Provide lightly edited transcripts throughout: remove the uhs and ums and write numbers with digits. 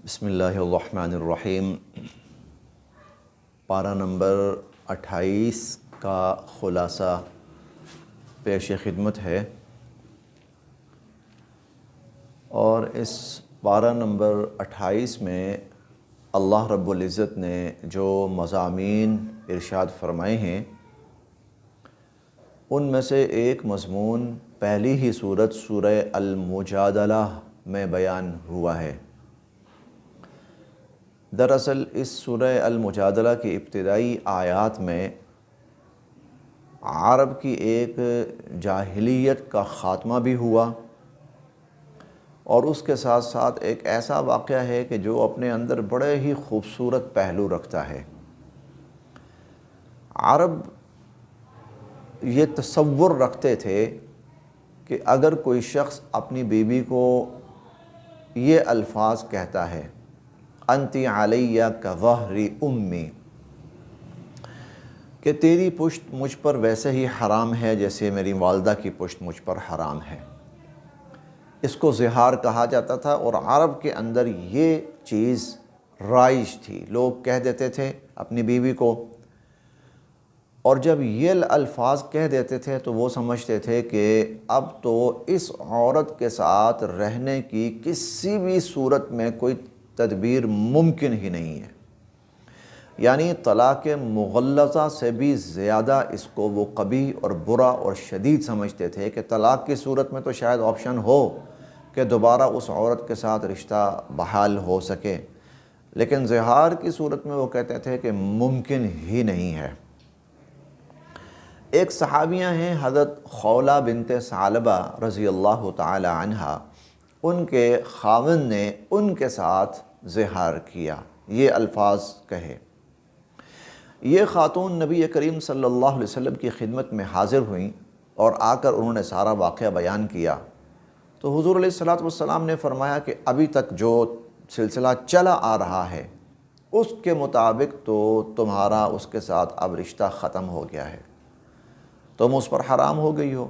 بسم اللہ الرحمن الرحیم۔ پارہ نمبر 28 کا خلاصہ پیش خدمت ہے، اور اس پارہ نمبر 28 میں اللہ رب العزت نے جو مضامین ارشاد فرمائے ہیں ان میں سے ایک مضمون پہلی ہی سورت سورہ المجادلہ میں بیان ہوا ہے۔ دراصل اس سورہ المجادلہ کی ابتدائی آیات میں عرب کی ایک جاہلیت کا خاتمہ بھی ہوا، اور اس کے ساتھ ساتھ ایک ایسا واقعہ ہے کہ جو اپنے اندر بڑے ہی خوبصورت پہلو رکھتا ہے۔ عرب یہ تصور رکھتے تھے کہ اگر کوئی شخص اپنی بیوی کو یہ الفاظ کہتا ہے انتی علیہ کظہر امی، کہ تیری پشت مجھ پر ویسے ہی حرام ہے جیسے میری والدہ کی پشت مجھ پر حرام ہے، اس کو زہار کہا جاتا تھا، اور عرب کے اندر یہ چیز رائج تھی، لوگ کہہ دیتے تھے اپنی بیوی کو، اور جب یہ الفاظ کہہ دیتے تھے تو وہ سمجھتے تھے کہ اب تو اس عورت کے ساتھ رہنے کی کسی بھی صورت میں کوئی تدبیر ممکن ہی نہیں ہے، یعنی طلاق مغلظہ سے بھی زیادہ اس کو وہ قبیح اور برا اور شدید سمجھتے تھے کہ طلاق کی صورت میں تو شاید آپشن ہو کہ دوبارہ اس عورت کے ساتھ رشتہ بحال ہو سکے، لیکن زہار کی صورت میں وہ کہتے تھے کہ ممکن ہی نہیں ہے۔ ایک صحابیہ ہیں حضرت خولہ بنت ثعلبہ رضی اللہ تعالی عنہا، ان کے خاوند نے ان کے ساتھ زہار کیا، یہ الفاظ کہے۔ یہ خاتون نبی کریم صلی اللہ علیہ وسلم کی خدمت میں حاضر ہوئیں اور آ کر انہوں نے سارا واقعہ بیان کیا، تو حضور علیہ السلام نے فرمایا کہ ابھی تک جو سلسلہ چلا آ رہا ہے اس کے مطابق تو تمہارا اس کے ساتھ اب رشتہ ختم ہو گیا ہے، تم اس پر حرام ہو گئی ہو۔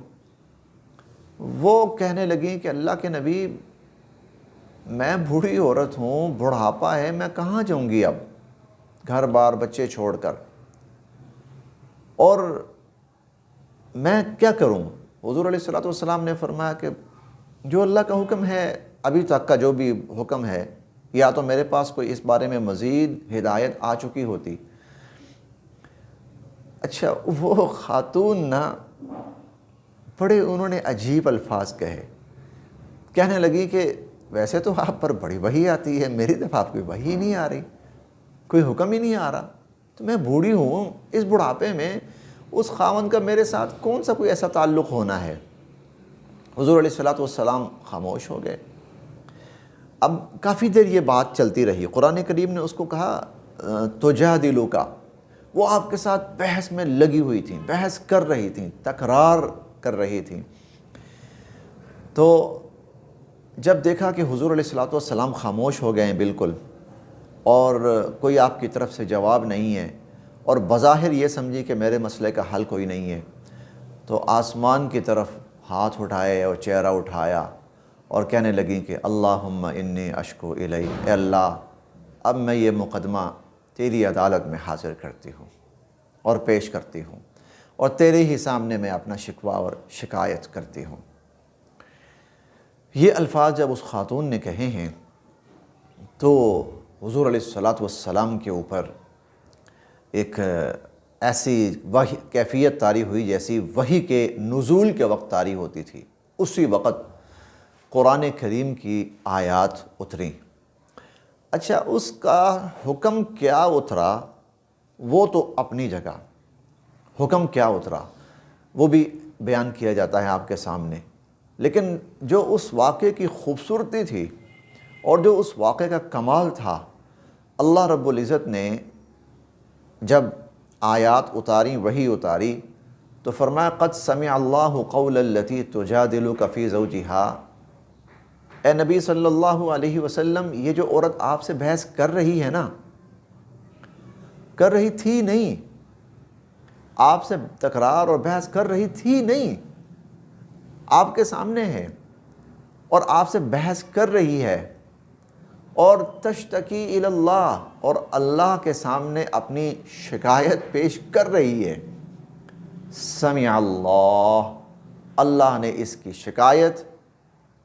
وہ کہنے لگیں کہ اللہ کے نبی، میں بوڑھی عورت ہوں، بڑھاپا ہے، میں کہاں جاؤں گی اب گھر بار بچے چھوڑ کر، اور میں کیا کروں؟ حضور علیہ السلام نے فرمایا کہ جو اللہ کا حکم ہے، ابھی تک کا جو بھی حکم ہے، یا تو میرے پاس کوئی اس بارے میں مزید ہدایت آ چکی ہوتی۔ اچھا، وہ خاتون نا بڑے انہوں نے عجیب الفاظ کہنے لگی کہ ویسے تو آپ پر بڑی وحی آتی ہے، میری طرف آپ کی وحی نہیں آ رہی، کوئی حکم ہی نہیں آ رہا، تو میں بوڑھی ہوں، اس بڑھاپے میں اس خاوند کا میرے ساتھ کون سا کوئی ایسا تعلق ہونا ہے؟ حضور علیہ السلام خاموش ہو گئے۔ اب کافی دیر یہ بات چلتی رہی، قرآن کریم نے اس کو کہا تجادلک، وہ آپ کے ساتھ بحث میں لگی ہوئی تھیں، بحث کر رہی تھیں، تکرار کر رہی تھیں۔ تو جب دیکھا کہ حضور علیہ السلام خاموش ہو گئے ہیں بالکل، اور کوئی آپ کی طرف سے جواب نہیں ہے، اور بظاہر یہ سمجھی کہ میرے مسئلے کا حل کوئی نہیں ہے، تو آسمان کی طرف ہاتھ اٹھائے اور چہرہ اٹھایا اور کہنے لگیں کہ اللہم انی اشکو الیک، اے اللہ اب میں یہ مقدمہ تیری عدالت میں حاضر کرتی ہوں اور پیش کرتی ہوں، اور تیرے ہی سامنے میں اپنا شکوہ اور شکایت کرتی ہوں۔ یہ الفاظ جب اس خاتون نے کہے ہیں تو حضور علیہ السلام کے اوپر ایک ایسی وحی کیفیت طاری ہوئی جیسی وحی کے نزول کے وقت طاری ہوتی تھی، اسی وقت قرآن کریم کی آیات اتریں۔ اچھا، اس کا حکم کیا اترا وہ تو اپنی جگہ، حکم کیا اترا وہ بھی بیان کیا جاتا ہے آپ کے سامنے، لیکن جو اس واقعے کی خوبصورتی تھی اور جو اس واقعے کا کمال تھا، اللہ رب العزت نے جب آیات اتاری، وحی اتاری، تو فرمایا قد سمع اللہ قول التی تجادلک فی زوجہا، اے نبی صلی اللہ علیہ وسلم، یہ جو عورت آپ سے بحث کر رہی ہے نا، کر رہی تھی نہیں، آپ سے تکرار اور بحث کر رہی تھی نہیں، آپ کے سامنے ہے اور آپ سے بحث کر رہی ہے، اور تشتکی الی اللہ، اور اللہ کے سامنے اپنی شکایت پیش کر رہی ہے۔ سمع اللہ، اللہ نے اس کی شکایت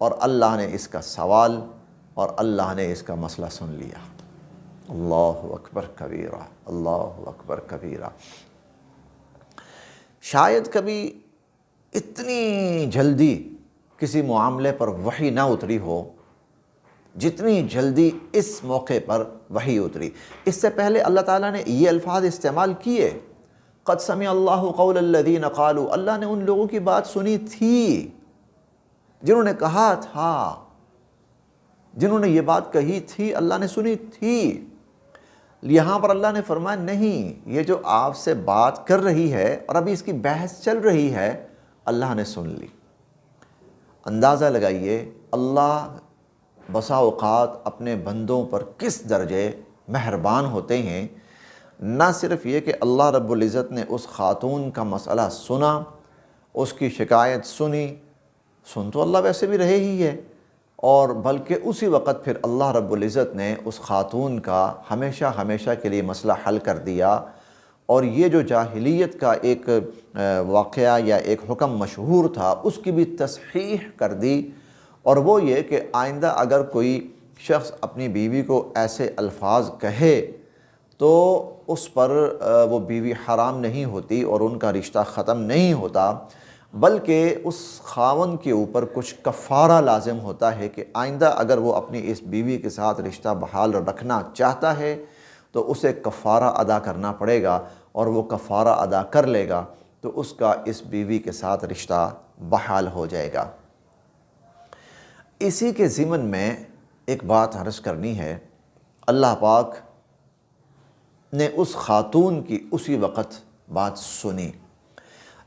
اور اللہ نے اس کا سوال اور اللہ نے اس کا مسئلہ سن لیا۔ اللہ اکبر کبیرہ، اللہ اکبر کبیرہ۔ شاید کبھی اتنی جلدی کسی معاملے پر وحی نہ اتری ہو جتنی جلدی اس موقع پر وحی اتری۔ اس سے پہلے اللہ تعالیٰ نے یہ الفاظ استعمال کیے، قد سمع اللہ قول الذین قالوا، اللہ نے ان لوگوں کی بات سنی تھی جنہوں نے کہا تھا، جنہوں نے یہ بات کہی تھی اللہ نے سنی تھی۔ یہاں پر اللہ نے فرمایا نہیں، یہ جو آپ سے بات کر رہی ہے اور ابھی اس کی بحث چل رہی ہے، اللہ نے سن لی۔ اندازہ لگائیے اللہ بسا اوقات اپنے بندوں پر کس درجے مہربان ہوتے ہیں۔ نہ صرف یہ کہ اللہ رب العزت نے اس خاتون کا مسئلہ سنا، اس کی شکایت سنی، سن تو اللہ ویسے بھی رہے ہی ہے، اور بلکہ اسی وقت پھر اللہ رب العزت نے اس خاتون کا ہمیشہ ہمیشہ کے لیے مسئلہ حل کر دیا، اور یہ جو جاہلیت کا ایک واقعہ یا ایک حکم مشہور تھا اس کی بھی تصحیح کر دی، اور وہ یہ کہ آئندہ اگر کوئی شخص اپنی بیوی کو ایسے الفاظ کہے تو اس پر وہ بیوی حرام نہیں ہوتی اور ان کا رشتہ ختم نہیں ہوتا، بلکہ اس خاوند کے اوپر کچھ کفارہ لازم ہوتا ہے کہ آئندہ اگر وہ اپنی اس بیوی کے ساتھ رشتہ بحال رکھنا چاہتا ہے تو اسے کفارہ ادا کرنا پڑے گا، اور وہ کفارہ ادا کر لے گا تو اس کا اس بیوی کے ساتھ رشتہ بحال ہو جائے گا۔ اسی کے ضمن میں ایک بات عرض کرنی ہے، اللہ پاک نے اس خاتون کی اسی وقت بات سنی،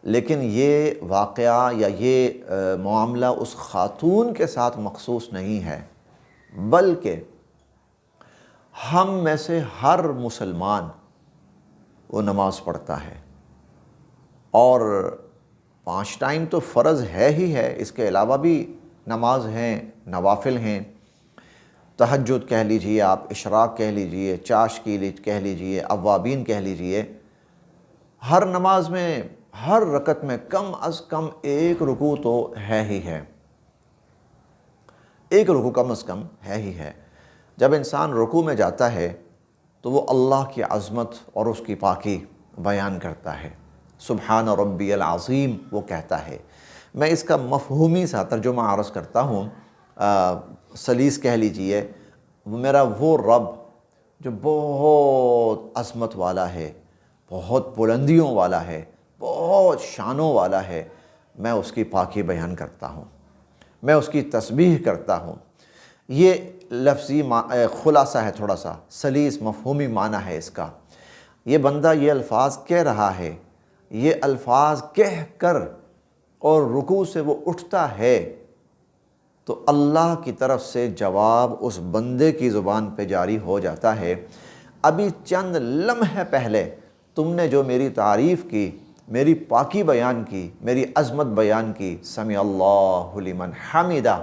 لیکن یہ واقعہ یا یہ معاملہ اس خاتون کے ساتھ مخصوص نہیں ہے، بلکہ ہم میں سے ہر مسلمان وہ نماز پڑھتا ہے، اور 5 ٹائم تو فرض ہے ہی ہے، اس کے علاوہ بھی نماز ہیں، نوافل ہیں، تہجد کہہ لیجئے آپ، اشراق کہہ لیجئے، چاش کہہ لیجئے، اوابین کہہ لیجئے۔ ہر نماز میں ہر رکعت میں کم از کم ایک رکوع تو ہے ہی ہے، ایک رکوع کم از کم ہے ہی ہے۔ جب انسان رکوع میں جاتا ہے تو وہ اللہ کی عظمت اور اس کی پاکی بیان کرتا ہے، سبحان ربی العظیم وہ کہتا ہے۔ میں اس کا مفہومی سا ترجمہ عرض کرتا ہوں، سلیس کہہ لیجئے، میرا وہ رب جو بہت عظمت والا ہے، بہت بلندیوں والا ہے، بہت شانوں والا ہے، میں اس کی پاکی بیان کرتا ہوں، میں اس کی تسبیح کرتا ہوں۔ یہ لفظی خلاصہ ہے، تھوڑا سا سلیس مفہومی معنی ہے اس کا۔ یہ بندہ یہ الفاظ کہہ رہا ہے، یہ الفاظ کہہ کر اور رکوع سے وہ اٹھتا ہے تو اللہ کی طرف سے جواب اس بندے کی زبان پہ جاری ہو جاتا ہے، ابھی چند لمحے پہلے تم نے جو میری تعریف کی، میری پاکی بیان کی، میری عظمت بیان کی، سمع اللہ لمن حمدہ،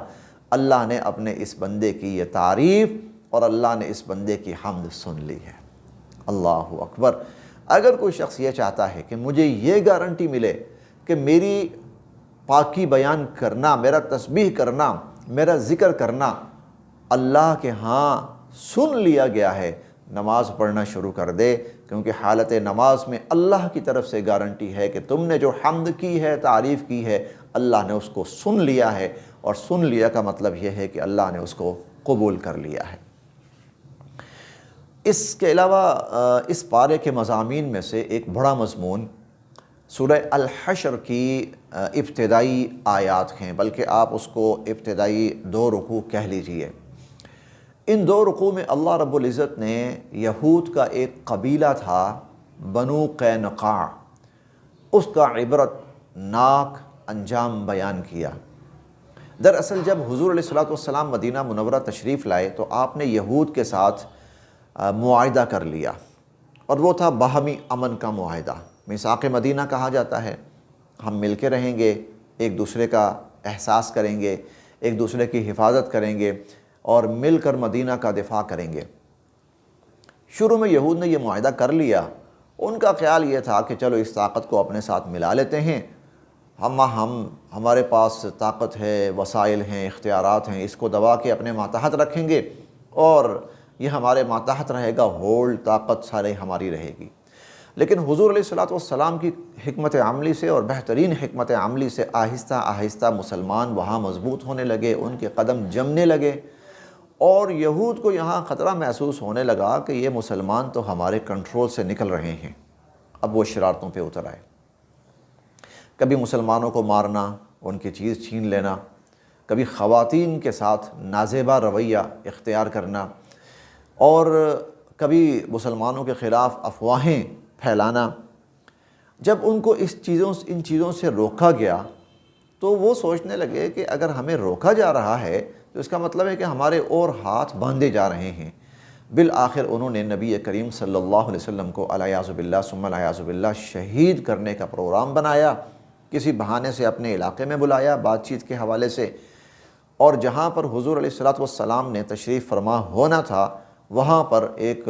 اللہ نے اپنے اس بندے کی یہ تعریف اور اللہ نے اس بندے کی حمد سن لی ہے۔ اللہ اکبر۔ اگر کوئی شخص یہ چاہتا ہے کہ مجھے یہ گارنٹی ملے کہ میری پاکی بیان کرنا، میرا تسبیح کرنا، میرا ذکر کرنا اللہ کے ہاں سن لیا گیا ہے، نماز پڑھنا شروع کر دے، کیونکہ حالت نماز میں اللہ کی طرف سے گارنٹی ہے کہ تم نے جو حمد کی ہے، تعریف کی ہے، اللہ نے اس کو سن لیا ہے، اور سن لیا کا مطلب یہ ہے کہ اللہ نے اس کو قبول کر لیا ہے۔ اس کے علاوہ اس پارے کے مضامین میں سے ایک بڑا مضمون سورہ الحشر کی ابتدائی آیات ہیں، بلکہ آپ اس کو ابتدائی 2 رکوع کہہ لیجئے۔ ان 2 رکوع میں اللہ رب العزت نے یہود کا ایک قبیلہ تھا بنو قینقاع، اس کا عبرت ناک انجام بیان کیا۔ دراصل جب حضور علیہ الصلوۃ والسلام مدینہ منورہ تشریف لائے تو آپ نے یہود کے ساتھ معاہدہ کر لیا، اور وہ تھا باہمی امن کا معاہدہ، میثاق مدینہ کہا جاتا ہے۔ ہم مل کے رہیں گے، ایک دوسرے کا احساس کریں گے، ایک دوسرے کی حفاظت کریں گے، اور مل کر مدینہ کا دفاع کریں گے۔ شروع میں یہود نے یہ معاہدہ کر لیا، ان کا خیال یہ تھا کہ چلو اس طاقت کو اپنے ساتھ ملا لیتے ہیں، ہمارے پاس طاقت ہے، وسائل ہیں، اختیارات ہیں، اس کو دبا کے اپنے ماتحت رکھیں گے اور یہ ہمارے ماتحت رہے گا، ہولڈ طاقت سارے ہماری رہے گی۔ لیکن حضور علیہ الصلوۃ والسلام کی حکمت عملی سے اور بہترین حکمت عملی سے آہستہ آہستہ مسلمان وہاں مضبوط ہونے لگے، ان کے قدم جمنے لگے، اور یہود کو یہاں خطرہ محسوس ہونے لگا کہ یہ مسلمان تو ہمارے کنٹرول سے نکل رہے ہیں۔ اب وہ شرارتوں پہ اتر آئے، کبھی مسلمانوں کو مارنا، ان کی چیز چھین لینا، کبھی خواتین کے ساتھ نازیبا رویہ اختیار کرنا، اور کبھی مسلمانوں کے خلاف افواہیں پھیلانا۔ جب ان کو ان چیزوں سے روکا گیا تو وہ سوچنے لگے کہ اگر ہمیں روکا جا رہا ہے تو اس کا مطلب ہے کہ ہمارے اور ہاتھ باندھے جا رہے ہیں۔ بالآخر انہوں نے نبی کریم صلی اللہ علیہ وسلم کو علیہ باللہ ثم علیہ باللہ شہید کرنے کا پروگرام بنایا، کسی بہانے سے اپنے علاقے میں بلایا بات چیت کے حوالے سے، اور جہاں پر حضور علیہ الصلوۃ والسلام نے تشریف فرما ہونا تھا وہاں پر ایک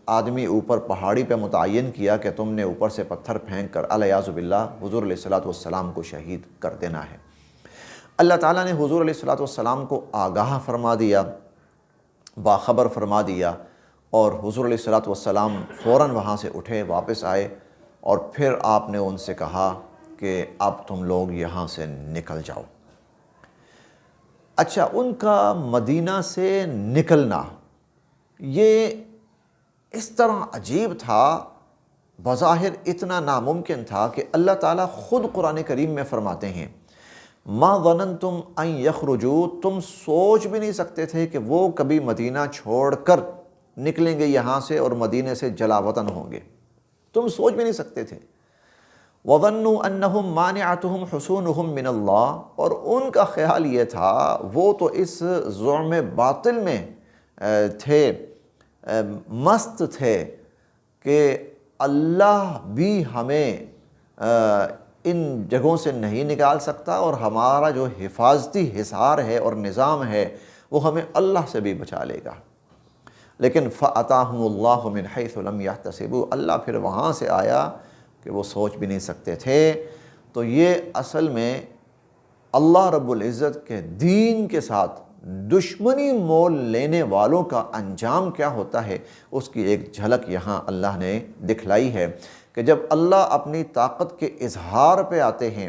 آدمی اوپر پہاڑی پہ متعین کیا کہ تم نے اوپر سے پتھر پھینک کر علیہ باللہ حضور علیہ الصلوۃ والسلام کو شہید کر دینا ہے۔ اللہ تعالیٰ نے حضور علیہ الصلوۃ والسلام کو آگاہ فرما دیا، باخبر فرما دیا، اور حضور علیہ الصلوۃ والسلام فوراً وہاں سے اٹھے، واپس آئے، اور پھر آپ نے ان سے کہا کہ اب تم لوگ یہاں سے نکل جاؤ۔ اچھا، ان کا مدینہ سے نکلنا یہ اس طرح عجیب تھا، بظاہر اتنا ناممکن تھا کہ اللہ تعالیٰ خود قرآن کریم میں فرماتے ہیں ما ظننتم ان یخرجوا، تم سوچ بھی نہیں سکتے تھے کہ وہ کبھی مدینہ چھوڑ کر نکلیں گے یہاں سے اور مدینے سے جلا وطن ہوں گے، تم سوچ بھی نہیں سکتے تھے۔ وَظَنُّوا أَنَّهُمْ مَانِعَتُهُمْ حُصُونُهُمْ مِنَ اللَّهِ، اور ان کا خیال یہ تھا، وہ تو اس ظلم باطل میں تھے، مست تھے کہ اللہ بھی ہمیں ان جگہوں سے نہیں نکال سکتا، اور ہمارا جو حفاظتی حصار ہے اور نظام ہے وہ ہمیں اللہ سے بھی بچا لے گا۔ لیکن فَأَتَاهُمُ اللَّهُ مِنْ حَيْثُ لَمْ يَحْتَسِبُوا، اللہ پھر وہاں سے آیا کہ وہ سوچ بھی نہیں سکتے تھے۔ تو یہ اصل میں اللہ رب العزت کے دین کے ساتھ دشمنی مول لینے والوں کا انجام کیا ہوتا ہے، اس کی ایک جھلک یہاں اللہ نے دکھلائی ہے کہ جب اللہ اپنی طاقت کے اظہار پہ آتے ہیں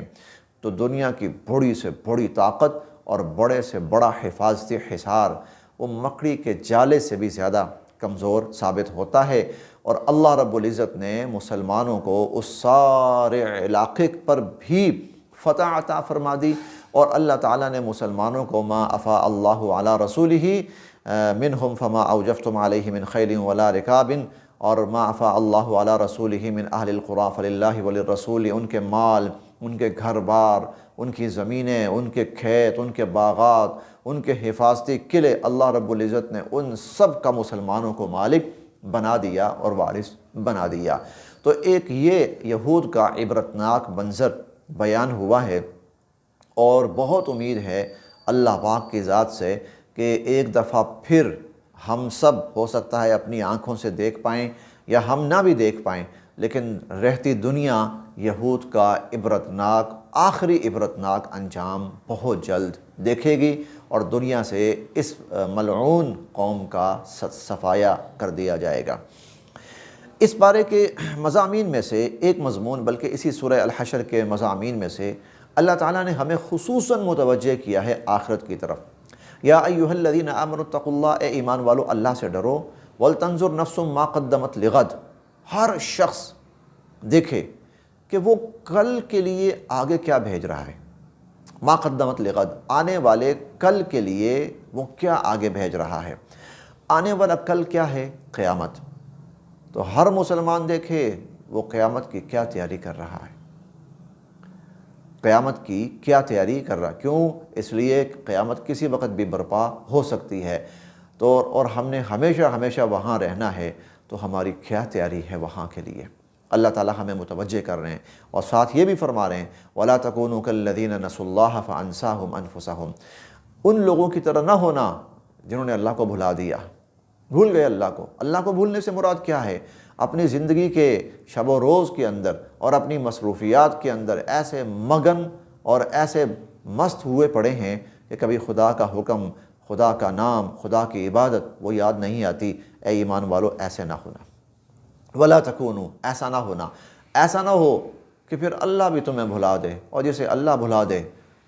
تو دنیا کی بڑی سے بڑی طاقت اور بڑے سے بڑا حفاظتی حصار وہ مکڑی کے جالے سے بھی زیادہ کمزور ثابت ہوتا ہے۔ اور اللہ رب العزت نے مسلمانوں کو اس سارے علاقے پر بھی فتح عطا فرما دی، اور اللہ تعالیٰ نے مسلمانوں کو ما افاء اللہ علی رسولہ منہم فما اوجفتم علیہ من خیل ولا رکاب، اور ما افاء اللہ علی رسولہ من اہل القریٰ فللہ وللرسول، ان کے مال، ان کے گھر بار، ان کی زمینیں، ان کے کھیت، ان کے باغات، ان کے حفاظتی قلعے، اللہ رب العزت نے ان سب کا مسلمانوں کو مالک بنا دیا اور وارث بنا دیا۔ تو ایک یہ یہود کا عبرتناک منظر بیان ہوا ہے، اور بہت امید ہے اللہ پاک کی ذات سے کہ ایک دفعہ پھر ہم سب ہو سکتا ہے اپنی آنکھوں سے دیکھ پائیں یا ہم نہ بھی دیکھ پائیں، لیکن رہتی دنیا یہود کا عبرتناک، آخری عبرتناک انجام بہت جلد دیکھے گی، اور دنیا سے اس ملعون قوم کا صفایا کر دیا جائے گا۔ اس بارے کے مضامین میں سے ایک مضمون، بلکہ اسی سورہ الحشر کے مضامین میں سے اللہ تعالیٰ نے ہمیں خصوصاً متوجہ کیا ہے آخرت کی طرف۔ یا ایھا الذین آمنوا اتقوا اللہ، اے ایمان والو اللہ سے ڈرو، ولتنظر نفس ما قدمت لغد، ہر شخص دیکھے کہ وہ کل کے لیے آگے کیا بھیج رہا ہے، ما قدمت لغد، آنے والے کل کے لیے وہ کیا آگے بھیج رہا ہے۔ آنے والا کل کیا ہے؟ قیامت۔ تو ہر مسلمان دیکھے وہ قیامت کی کیا تیاری کر رہا ہے، قیامت کی کیا تیاری کر رہا ہے۔ کیوں؟ اس لیے کہ قیامت کسی وقت بھی برپا ہو سکتی ہے، تو اور ہم نے ہمیشہ ہمیشہ وہاں رہنا ہے، تو ہماری کیا تیاری ہے وہاں کے لیے۔ اللہ تعالیٰ ہمیں متوجہ کر رہے ہیں، اور ساتھ یہ بھی فرما رہے ہیں وَلَا تَكُونُوا كَالَّذِينَ نَسُوا اللَّهَ فَأَنسَاهُمْ أَنفُسَهُمْ، ان لوگوں کی طرح نہ ہونا جنہوں نے اللہ کو بھلا دیا، بھول گئے اللہ کو۔ اللہ کو بھولنے سے مراد کیا ہے؟ اپنی زندگی کے شب و روز کے اندر اور اپنی مصروفیات کے اندر ایسے مگن اور ایسے مست ہوئے پڑے ہیں کہ کبھی خدا کا حکم، خدا کا نام، خدا کی عبادت وہ یاد نہیں آتی۔ اے ایمان والو، ایسے نہ ہونا، ولا تکونوا، ایسا نہ ہونا، ایسا نہ ہو کہ پھر اللہ بھی تمہیں بھلا دے، اور جسے اللہ بھلا دے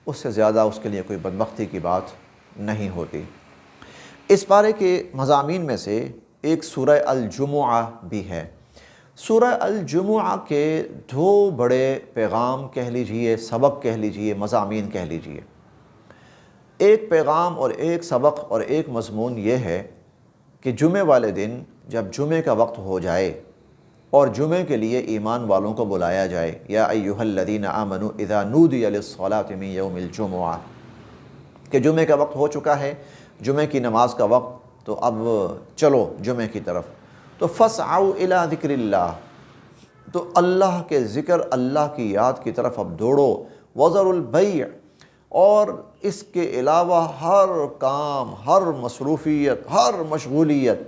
اس سے زیادہ اس کے لیے کوئی بدبختی کی بات نہیں ہوتی۔ اس پارے کے مضامین میں سے ایک سورہ الجمعہ بھی ہے۔ سورہ الجمعہ کے دو بڑے پیغام کہہ لیجئے، سبق کہہ لیجئے، مضامین کہہ لیجئے۔ ایک پیغام اور ایک سبق اور ایک مضمون یہ ہے کہ جمعے والے دن جب جمعے کا وقت ہو جائے اور جمعے کے لیے ایمان والوں کو بلایا جائے، یا ایھا الذین آمنوا اذا نودی للصلاۃ من یوم الجمعہ، کہ جمعے کا وقت ہو چکا ہے، جمعے کی نماز کا وقت، تو اب چلو جمعے کی طرف، تو فاسعوا الی ذکر اللہ، تو اللہ کے ذکر، اللہ کی یاد کی طرف اب دوڑو، وذروا البیع، اور اس کے علاوہ ہر کام، ہر مصروفیت، ہر مشغولیت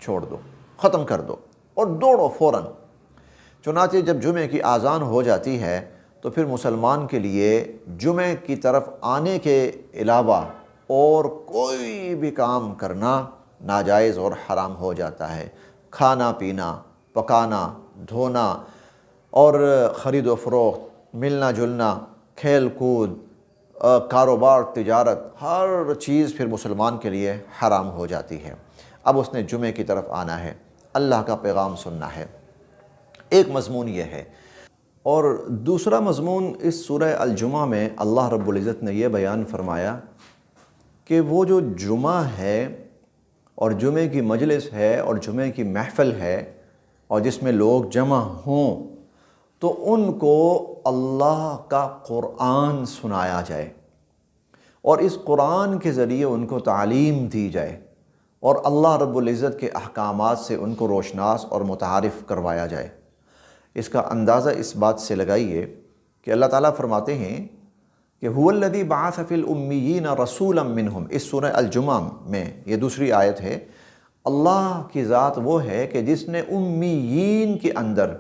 چھوڑ دو، ختم کر دو اور دوڑو فوراً۔ چنانچہ جب جمعے کی اذان ہو جاتی ہے تو پھر مسلمان کے لیے جمعے کی طرف آنے کے علاوہ اور کوئی بھی کام کرنا ناجائز اور حرام ہو جاتا ہے۔ کھانا پینا، پکانا، دھونا اور خرید و فروخت، ملنا جلنا، کھیل کود، کاروبار، تجارت، ہر چیز پھر مسلمان کے لیے حرام ہو جاتی ہے۔ اب اس نے جمعے کی طرف آنا ہے، اللہ کا پیغام سننا ہے۔ ایک مضمون یہ ہے، اور دوسرا مضمون اس سورہ الجمعہ میں اللہ رب العزت نے یہ بیان فرمایا کہ وہ جو جمعہ ہے اور جمعے کی مجلس ہے اور جمعے کی محفل ہے اور جس میں لوگ جمع ہوں، تو ان کو اللہ کا قرآن سنایا جائے اور اس قرآن کے ذریعے ان کو تعلیم دی جائے اور اللہ رب العزت کے احکامات سے ان کو روشناس اور متعارف کروایا جائے۔ اس کا اندازہ اس بات سے لگائیے کہ اللہ تعالیٰ فرماتے ہیں کہ هو الذی بعث فی الامیین رسولا منہم، اس سورہ الجمعہ میں یہ دوسری آیت ہے۔ اللہ کی ذات وہ ہے کہ جس نے امیین کے اندر،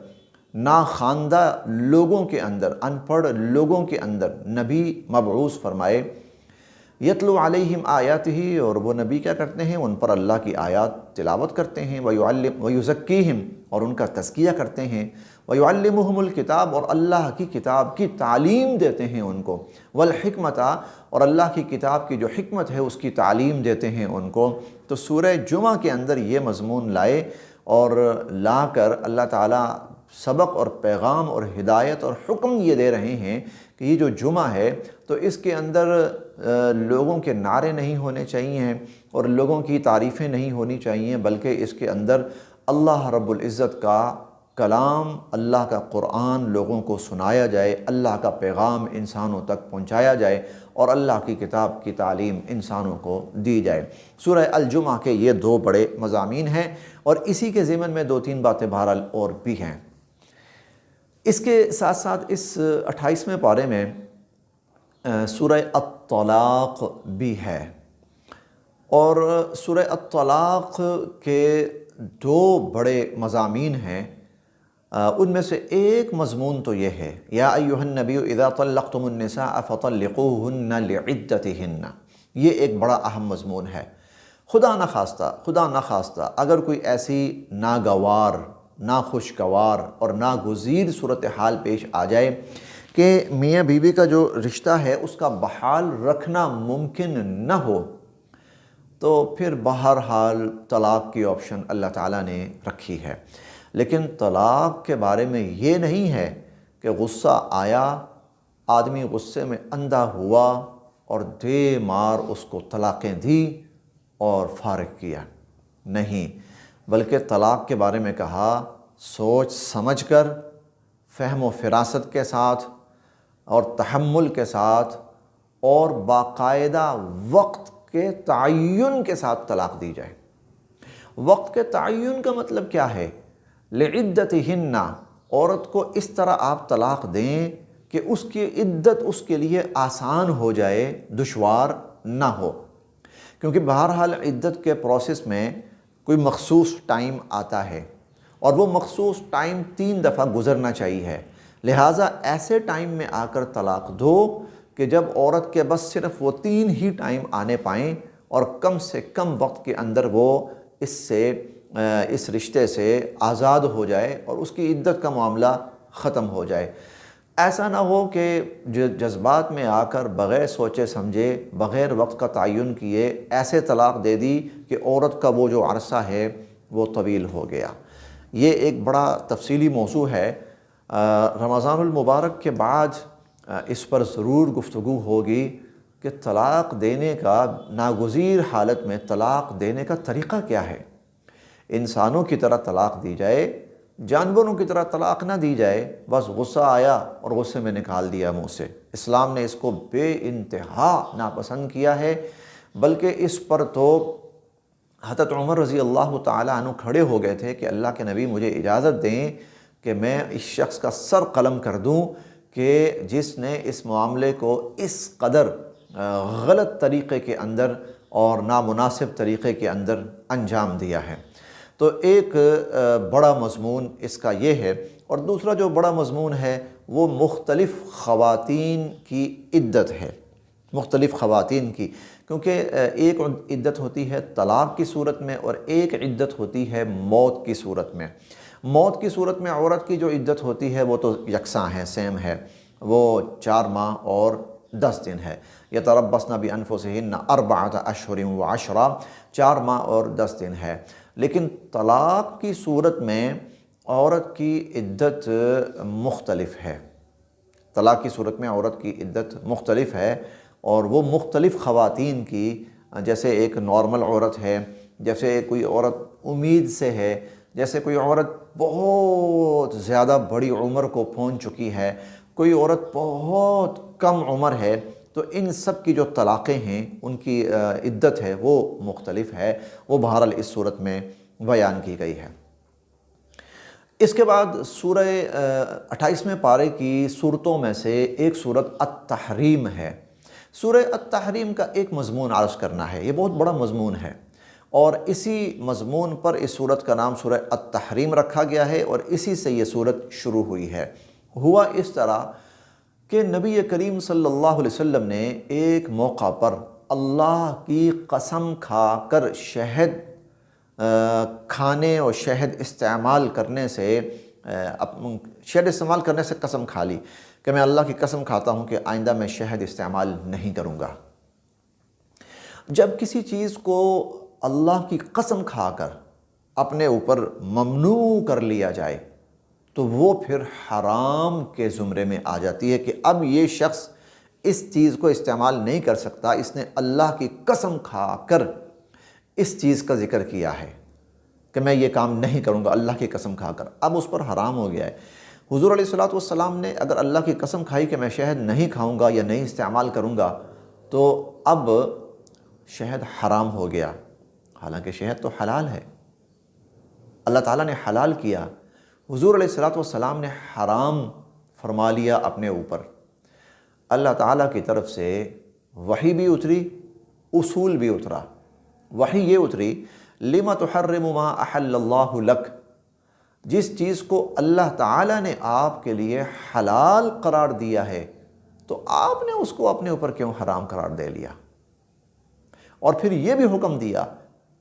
ناخواندہ لوگوں کے اندر، ان پڑھ لوگوں کے اندر نبی مبعوث فرمائے، یتلو علیہم آیاتہ، اور وہ نبی کیا کرتے ہیں؟ ان پر اللہ کی آیات تلاوت کرتے ہیں، ویزکیہم، اور ان کا تزکیہ کرتے ہیں، ویعلمہم الکتاب، اور اللہ کی کتاب کی تعلیم دیتے ہیں ان کو، والحکمت، اور اللہ کی کتاب کی جو حکمت ہے اس کی تعلیم دیتے ہیں ان کو۔ تو سورہ جمعہ کے اندر یہ مضمون لائے اور لا کر اللہ تعالیٰ سبق اور پیغام اور ہدایت اور حکم یہ دے رہے ہیں کہ یہ جو جمعہ ہے تو اس کے اندر لوگوں کے نعرے نہیں ہونے چاہیے اور لوگوں کی تعریفیں نہیں ہونی چاہیے، بلکہ اس کے اندر اللہ رب العزت کا کلام، اللہ کا قرآن لوگوں کو سنایا جائے، اللہ کا پیغام انسانوں تک پہنچایا جائے اور اللہ کی کتاب کی تعلیم انسانوں کو دی جائے۔ سورہ الجمعہ کے یہ دو بڑے مضامین ہیں، اور اسی کے ضمن میں دو تین باتیں بہرحال اور بھی ہیں۔ اس کے ساتھ ساتھ اس 28ویں پارے میں سورہ الطلاق بھی ہے، اور سورہ الطلاق کے دو بڑے مضامین ہیں۔ ان میں سے ایک مضمون تو یہ ہے، یا ایھا النبی اذا طلقتم النساء فطلقوہن لعدتہن، یہ ایک بڑا اہم مضمون ہے۔ خدا نخواستہ اگر کوئی ایسی ناگوار، ناخوشگوار اور ناگزیر صورتحال پیش آ جائے کہ میاں بیوی کا جو رشتہ ہے اس کا بحال رکھنا ممکن نہ ہو، تو پھر بہرحال طلاق کی آپشن اللہ تعالیٰ نے رکھی ہے۔ لیکن طلاق کے بارے میں یہ نہیں ہے کہ غصہ آیا، آدمی غصے میں اندھا ہوا اور دے مار اس کو طلاقیں دی اور فارغ کیا، نہیں، بلکہ طلاق کے بارے میں کہا سوچ سمجھ کر، فہم و فراست کے ساتھ اور تحمل کے ساتھ اور باقاعدہ وقت کے تعین کے ساتھ طلاق دی جائے۔ وقت کے تعین کا مطلب کیا ہے؟ لعدتہن، عورت کو اس طرح آپ طلاق دیں کہ اس کی عدت اس کے لیے آسان ہو جائے، دشوار نہ ہو، کیونکہ بہرحال عدت کے پروسیس میں کوئی مخصوص ٹائم آتا ہے اور وہ مخصوص ٹائم 3 دفعہ گزرنا چاہیے، لہٰذا ایسے ٹائم میں آ کر طلاق دو کہ جب عورت کے بس صرف وہ 3 ہی ٹائم آنے پائیں اور کم سے کم وقت کے اندر وہ اس رشتے سے آزاد ہو جائے اور اس کی عدت کا معاملہ ختم ہو جائے۔ ایسا نہ ہو کہ جذبات میں آ کر بغیر سوچے سمجھے، بغیر وقت کا تعین کیے ایسے طلاق دے دی کہ عورت کا وہ جو عرصہ ہے وہ طویل ہو گیا۔ یہ ایک بڑا تفصیلی موضوع ہے، رمضان المبارک کے بعد اس پر ضرور گفتگو ہوگی کہ طلاق دینے کا، ناگزیر حالت میں طلاق دینے کا طریقہ کیا ہے۔ انسانوں کی طرح طلاق دی جائے، جانوروں کی طرح طلاق نہ دی جائے، بس غصہ آیا اور غصے میں نکال دیا منہ سے۔ اسلام نے اس کو بے انتہا ناپسند کیا ہے، بلکہ اس پر تو حضرت عمر رضی اللہ تعالیٰ عنہ کھڑے ہو گئے تھے کہ اللہ کے نبی مجھے اجازت دیں کہ میں اس شخص کا سر قلم کر دوں کہ جس نے اس معاملے کو اس قدر غلط طریقے کے اندر اور نامناسب طریقے کے اندر انجام دیا ہے۔ تو ایک بڑا مضمون اس کا یہ ہے، اور دوسرا جو بڑا مضمون ہے وہ مختلف خواتین کی عدت ہے، مختلف خواتین کی، کیونکہ ایک عدت ہوتی ہے طلاق کی صورت میں اور ایک عدت ہوتی ہے موت کی صورت میں۔ موت کی صورت میں عورت کی جو عدت ہوتی ہے وہ تو یکساں ہے، سیم ہے، وہ 4 ماہ اور 10 دن ہے۔ یتربصن بانفسہن 4 اشہر و 10، 4 ماہ اور 10 دن ہے۔ لیکن طلاق کی صورت میں عورت کی عدت مختلف ہے، طلاق کی صورت میں عورت کی عدت مختلف ہے، اور وہ مختلف خواتین کی، جیسے ایک نارمل عورت ہے، جیسے کوئی عورت امید سے ہے، جیسے کوئی عورت بہت زیادہ بڑی عمر کو پہنچ چکی ہے، کوئی عورت بہت کم عمر ہے، تو ان سب کی جو طلاقیں ہیں ان کی عدت ہے وہ مختلف ہے، وہ بہرحال اس صورت میں بیان کی گئی ہے۔ اس کے بعد سورہ 28ویں پارے کی صورتوں میں سے ایک صورت التحریم ہے۔ سورہ التحریم کا ایک مضمون عرض کرنا ہے، یہ بہت بڑا مضمون ہے، اور اسی مضمون پر اس صورت کا نام سورہ التحریم رکھا گیا ہے، اور اسی سے یہ صورت شروع ہوئی ہے۔ ہوا اس طرح کہ نبی کریم صلی اللہ علیہ وسلم نے ایک موقع پر اللہ کی قسم کھا کر شہد کھانے اور شہد استعمال کرنے سے قسم کھا لی کہ میں اللہ کی قسم کھاتا ہوں کہ آئندہ میں شہد استعمال نہیں کروں گا۔ جب کسی چیز کو اللہ کی قسم کھا کر اپنے اوپر ممنوع کر لیا جائے تو وہ پھر حرام کے زمرے میں آ جاتی ہے کہ اب یہ شخص اس چیز کو استعمال نہیں کر سکتا، اس نے اللہ کی قسم کھا کر اس چیز کا ذکر کیا ہے کہ میں یہ کام نہیں کروں گا اللہ کی قسم کھا کر، اب اس پر حرام ہو گیا ہے۔ حضور علیہ الصلوۃ نے اگر اللہ کی قسم کھائی کہ میں شہد نہیں کھاؤں گا یا نہیں استعمال کروں گا تو اب شہد حرام ہو گیا، حالانکہ شہد تو حلال ہے، اللہ تعالیٰ نے حلال کیا، حضور علیہ السلام نے حرام فرما لیا اپنے اوپر۔ اللہ تعالیٰ کی طرف سے وحی بھی اتری، اصول بھی اترا۔ وحی یہ اتری لِمَ تُحَرِّمُ مَا أَحَلَّ اللَّهُ لَكَ، جس چیز کو اللہ تعالیٰ نے آپ کے لیے حلال قرار دیا ہے تو آپ نے اس کو اپنے اوپر کیوں حرام قرار دے لیا؟ اور پھر یہ بھی حکم دیا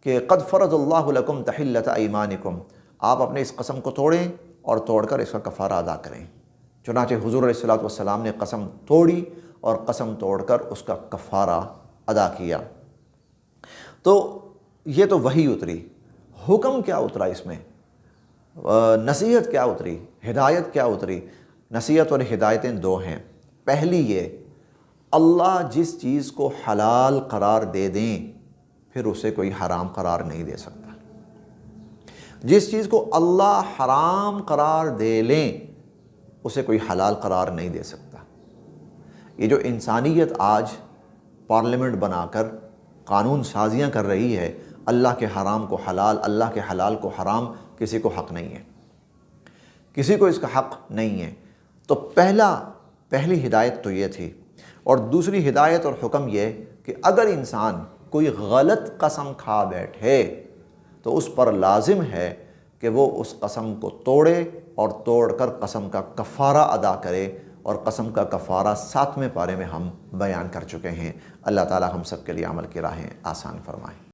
کہ قد فرض اللہ لکم تحلۃ ایمانکم، آپ اپنے اس قسم کو توڑیں اور توڑ کر اس کا کفارہ ادا کریں۔ چنانچہ حضور علیہ السلام نے قسم توڑی اور قسم توڑ کر اس کا کفارہ ادا کیا۔ تو یہ تو وحی اتری، حکم کیا اترا اس میں؟ نصیحت کیا اتری؟ ہدایت کیا اتری؟ نصیحت اور ہدایتیں 2 ہیں۔ پہلی یہ، اللہ جس چیز کو حلال قرار دے دیں پھر اسے کوئی حرام قرار نہیں دے سکتا۔ جس چیز کو اللہ حرام قرار دے لیں اسے کوئی حلال قرار نہیں دے سکتا۔ یہ جو انسانیت آج پارلیمنٹ بنا کر قانون سازیاں کر رہی ہے، اللہ کے حرام کو حلال، اللہ کے حلال کو حرام، کسی کو حق نہیں ہے، کسی کو اس کا حق نہیں ہے۔ تو پہلی ہدایت تو یہ تھی، اور دوسری ہدایت اور حکم یہ کہ اگر انسان کوئی غلط قسم کھا بیٹھے تو اس پر لازم ہے کہ وہ اس قسم کو توڑے اور توڑ کر قسم کا کفارہ ادا کرے، اور قسم کا کفارہ 7ویں پارے میں ہم بیان کر چکے ہیں۔ اللہ تعالی ہم سب کے لیے عمل کی راہیں آسان فرمائے۔